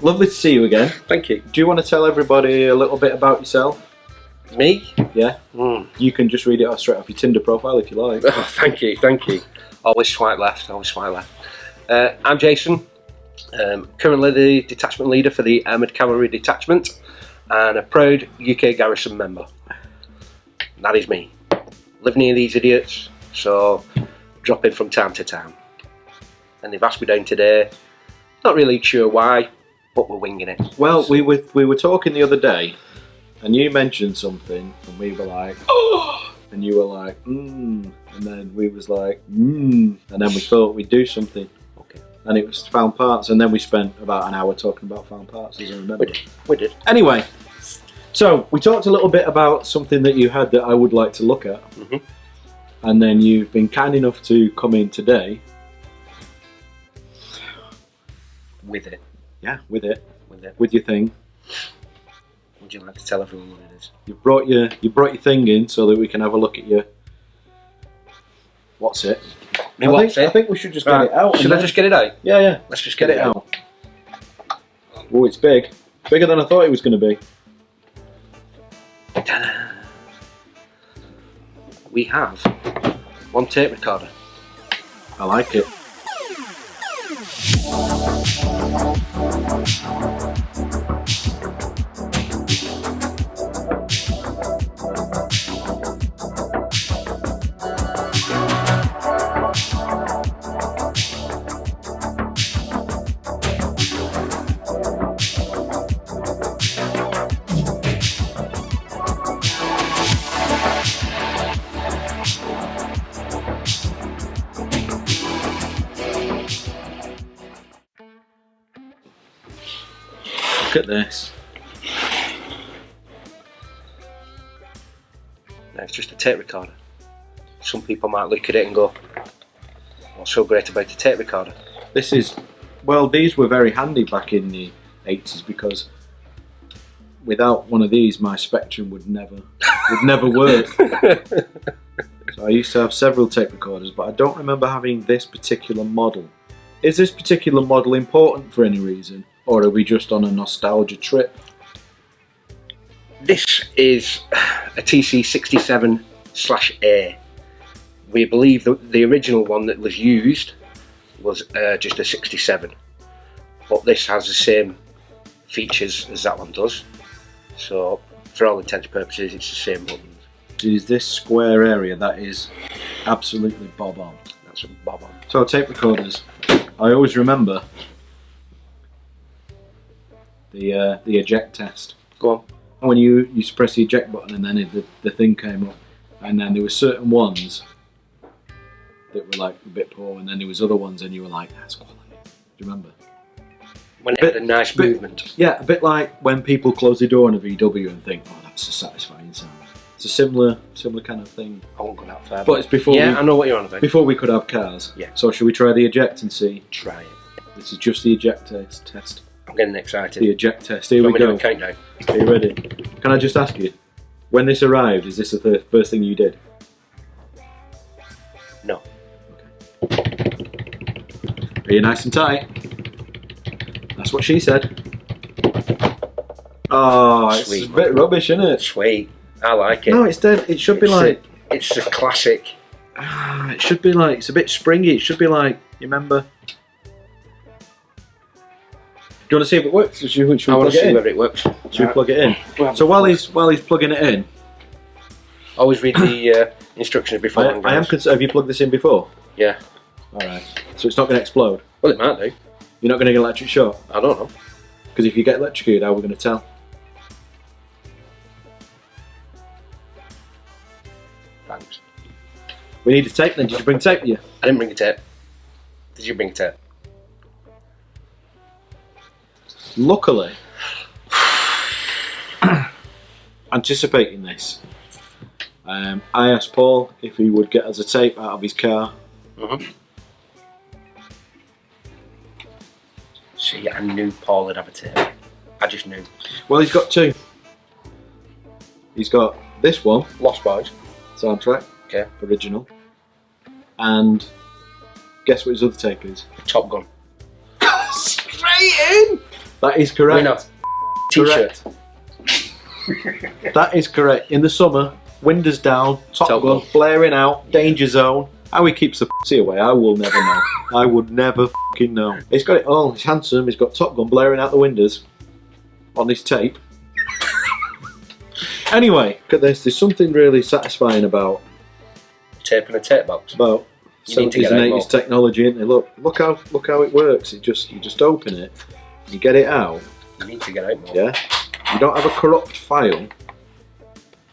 lovely to see you again. Thank you. Do you want to tell everybody a little bit about yourself? Me? Yeah. You can just read it straight off your Tinder profile if you like. Oh, thank you. Always swipe left, I'm Jason, currently the detachment leader for the Armoured Cavalry Detachment and a proud UK Garrison member. That is me. Live near these idiots, so drop in from time to time. And they've asked me down today, not really sure why, but we're winging it. Well, we were talking the other day, and you mentioned something, and we were like, oh, and you were like, and then we was like, and then we thought we'd do something. Okay. And it was found parts, and then we spent about an hour talking about found parts, as I remember. We did. Anyway, so we talked a little bit about something that you had that I would like to look at, and then you've been kind enough to come in today. With it. Yeah, with it. With your thing. Would you like to tell everyone what it is? You brought your thing in so that we can have a look at your. What's it? I think we should just get it out. Should I just get it out? Yeah. Let's just get it out. Oh, it's big. Bigger than I thought it was going to be. Ta-da. We have one tape recorder. I like it. Look at this. Now it's just a tape recorder. Some people might look at it and go, what's so great about a tape recorder? This is, well, these were very handy back in the 80s because without one of these my Spectrum would never work. So I used to have several tape recorders, but I don't remember having this particular model. Is this particular model important for any reason? Or are we just on a nostalgia trip? This is a TC67/A. We believe that the original one that was used was just a 67. But this has the same features as that one does. So for all intents and purposes it's the same buttons. It is this square area that is absolutely bob on. That's a bob on. So tape recorders, I always remember the eject test. Go on. And when you used to press the eject button and then the thing came up, and then there were certain ones that were like a bit poor, and then there was other ones and you were like, that's quality. Do you remember? When it had a nice movement. Yeah, a bit like when people close the door on a VW and think, oh, that's a satisfying sound. It's a similar kind of thing. I won't go that far. But it's before I know what you're on about. Before we could have cars. Yeah. So should we try the eject and see? Try it. This is just the eject test. I'm getting excited. The eject test. Here we go. Countdown. Are you ready? Can I just ask you, when this arrived, is this the first thing you did? No. Okay. Are you nice and tight? That's what she said. Oh, it's Sweet, a bit rubbish, isn't it? Sweet. I like it. No, it's dead. It should be like... It's a classic. It should be like... It's a bit springy. It should be like... You remember? Do you want to see if it works? Should we I want to see whether it works. Should we plug it in? So while he's plugging it in... Always read the instructions before. I am concerned. Have you plugged this in before? Yeah. Alright. So it's not going to explode? Well, it might do. You're not going to get electric shock? I don't know. Because if you get electrocuted, how are we going to tell? Thanks. We need a tape then. Did you bring tape with you? I didn't bring a tape. Did you bring a tape? Luckily, anticipating this, I asked Paul if he would get us a tape out of his car. See, I knew Paul would have a tape. I just knew. Well, he's got two. He's got this one, Lost Boys soundtrack, okay, original, and guess what his other tape is? Top Gun. Straight in! That is correct. Winner. T-shirt. That is correct. In the summer, windows down, Top Gun flaring out, danger zone. How he keeps the pussy away, I will never know. I would never fucking know. He's got it all. He's handsome. He's got Top Gun blaring out the windows on this tape. Anyway, look at this. There's something really satisfying about Tape in a tape box. About 70s and 80s technology, isn't it? Look how it works. You just open it, you get it out. You need to get out more. Yeah. You don't have a corrupt file. You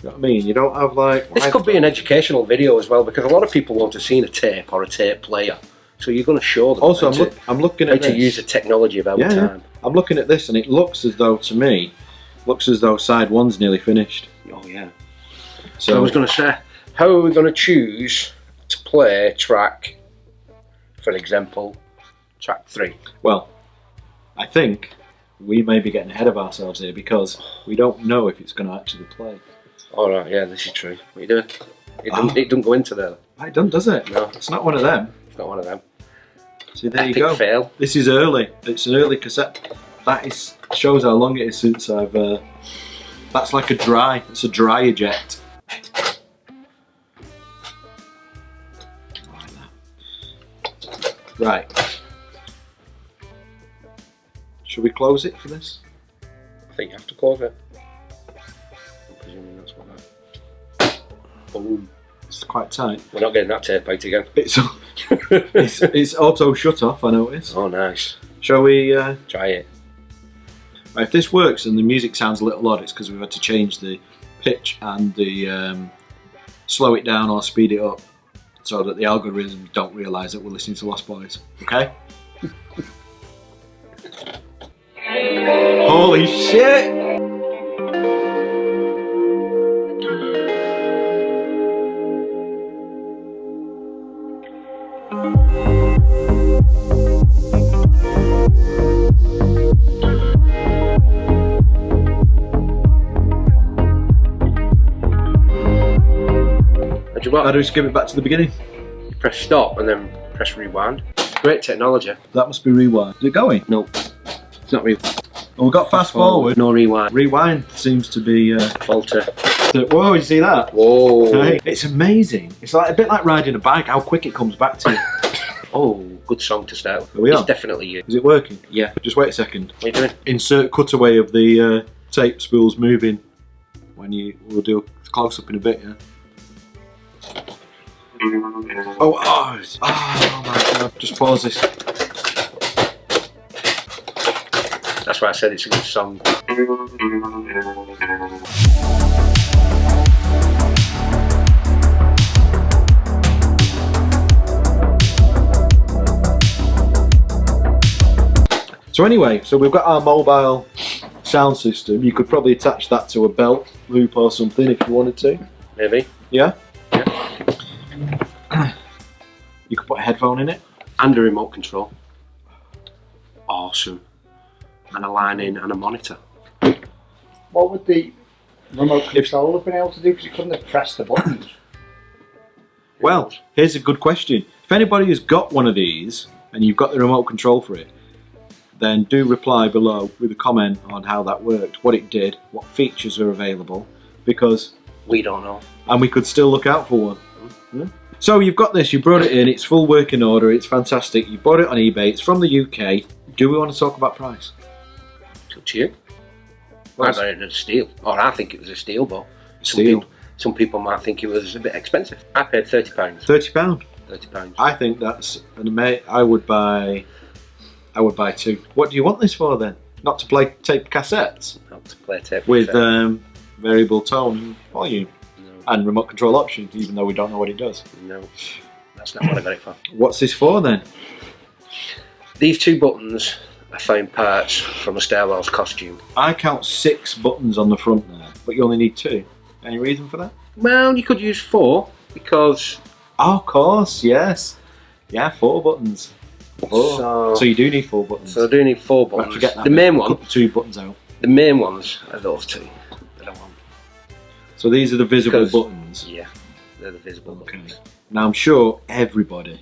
know what I mean? You don't have like... This could be an educational video as well, because a lot of people won't have seen a tape or a tape player. So you're going to show them also, I'm looking at how to use the technology of our time. I'm looking at this and it looks as though, to me, side one's nearly finished. Oh yeah. So I was going to say, how are we going to choose to play track, for example, track 3? Well, I think we may be getting ahead of ourselves here because we don't know if it's going to actually play. All right, yeah, this is true. What are you doing? It doesn't go into there. It doesn't, does it? No. It's not one of them. It's not one of them. See, there you go. Fail. This is early. It's an early cassette. Shows how long it is since I've... that's like a dry. It's a dry eject. Like that. Right. Should we close it for this? I think you have to close it. I'm presuming that's what that... Boom. It's quite tight. We're not getting that tape out again. It's auto shut off, I notice. Oh, nice. Shall we... Try it. Right, if this works and the music sounds a little odd, it's because we've had to change the pitch and the slow it down or speed it up so that the algorithms don't realise that we're listening to Lost Boys. Okay? Holy shit! How do we skip it back to the beginning? You press stop and then press rewind. Great technology. That must be rewind. Is it going? No, it's not rewind. Oh, we've got fast forward. No rewind. Rewind seems to be... Falter. Whoa, you see that? Whoa. Hey, it's amazing. It's like a bit like riding a bike, how quick it comes back to you. Oh, good song to start with. Here we are. It's definitely you. Is it working? Yeah. Just wait a second. What are you doing? Insert cutaway of the tape spools moving when we'll do a close-up in a bit, yeah? Oh my god, just pause this. That's why I said it's a good song. So anyway, so we've got our mobile sound system. You could probably attach that to a belt loop or something if you wanted to. Maybe. Yeah? You could put a headphone in it. And a remote control. Awesome. And a line in and a monitor. What would the remote control have been able to do? Because you couldn't have pressed the buttons. Well, here's a good question. If anybody has got one of these and you've got the remote control for it, then do reply below with a comment on how that worked, what it did, what features are available, because we don't know. And we could still look out for one. Yeah? So you've got this, you brought it in, it's full working order, it's fantastic, you bought it on eBay, it's from the UK. Do we want to talk about price? It's up to you. I thought it was a steal, or I think it was a steal, but some people might think it was a bit expensive. I paid £30. £30? £30. I think that's an amazing. I would buy 2. What do you want this for then? Not to play tape cassettes? Not to play tape with variable tone and volume. And remote control option, even though we don't know what it does. No, that's not what I got it for. What's this for then? These 2 buttons are found parts from a Stairwell's costume. I count 6 buttons on the front there, but you only need 2. Any reason for that? Well, you could use 4 because... Oh, of course, yes. Yeah, 4 buttons. 4. So you do need 4 buttons. So I do need 4 buttons. Don't forget that. The main one. Cut the 2 buttons out. The main ones are those 2 that I want. So these are the visible buttons? Yeah, they're the visible buttons. Now I'm sure everybody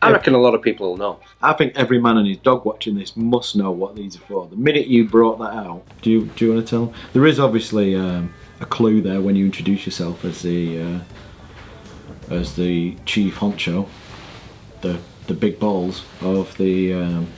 I reckon a lot of people will know. I think every man and his dog watching this must know what these are for. The minute you brought that out, do you want to tell them? There is obviously a clue there when you introduce yourself as the chief honcho, the big balls of the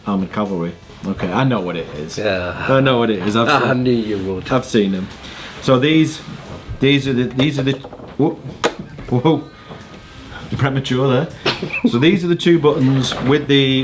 armoured cavalry. Okay, I know what it is. Yeah. I know what it is. I knew you would. I've seen them. So these are the whoa, premature there. So these are the two buttons with the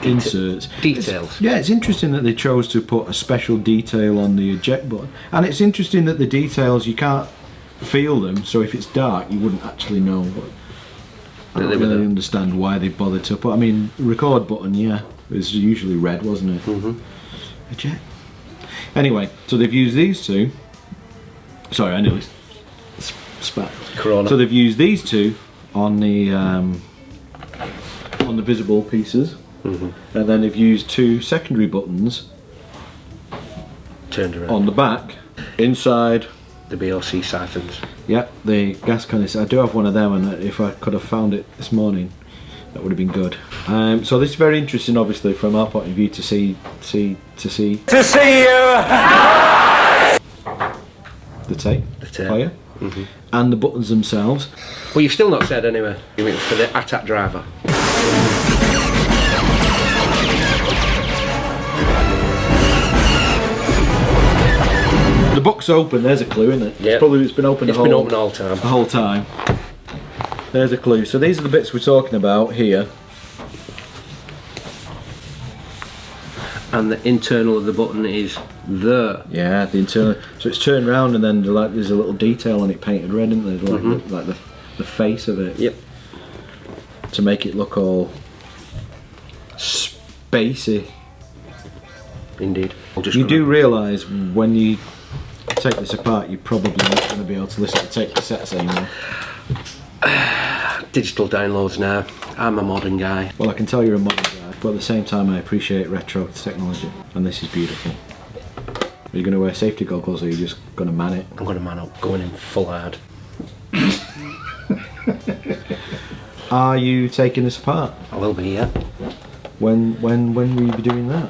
inserts. Details. It's interesting that they chose to put a special detail on the eject button, and it's interesting that the details, you can't feel them. So if it's dark, you wouldn't actually know what. I don't really understand why they bothered to put. I mean, record button, it was usually red, wasn't it? Mm-hmm. Eject. Anyway, so they've used these two. Sorry, I nearly spat. Corona. So they've used these two on the visible pieces, and then they've used two secondary buttons turned around on the back inside the BOC siphons. Yep, the gas canister. I do have one of them, and if I could have found it this morning, that would have been good. So this is very interesting, obviously, from our point of view to see you. The tape. Fire. And the buttons themselves. Well, you've still not said anyway. You mean for the ATAT driver? The book's open. There's a clue, isn't it? Yeah. It's been open. It's been open all time. The whole time. There's a clue. So these are the bits we're talking about here. And the internal of the button is there. Yeah, the internal. So it's turned round, and then there's a little detail on it painted red, isn't there? Like the face of it. Yep. To make it look all spacey. Indeed. You do realise when you take this apart, you're probably not going to be able to listen to tape cassettes anymore. Digital downloads now. I'm a modern guy. Well, I can tell you're a modern guy, but at the same time I appreciate retro technology, and this is beautiful. Are you going to wear safety goggles, or are you just going to man it? I'm going to man up, going in full hard. Are you taking this apart? I will be, yeah. When will you be doing that?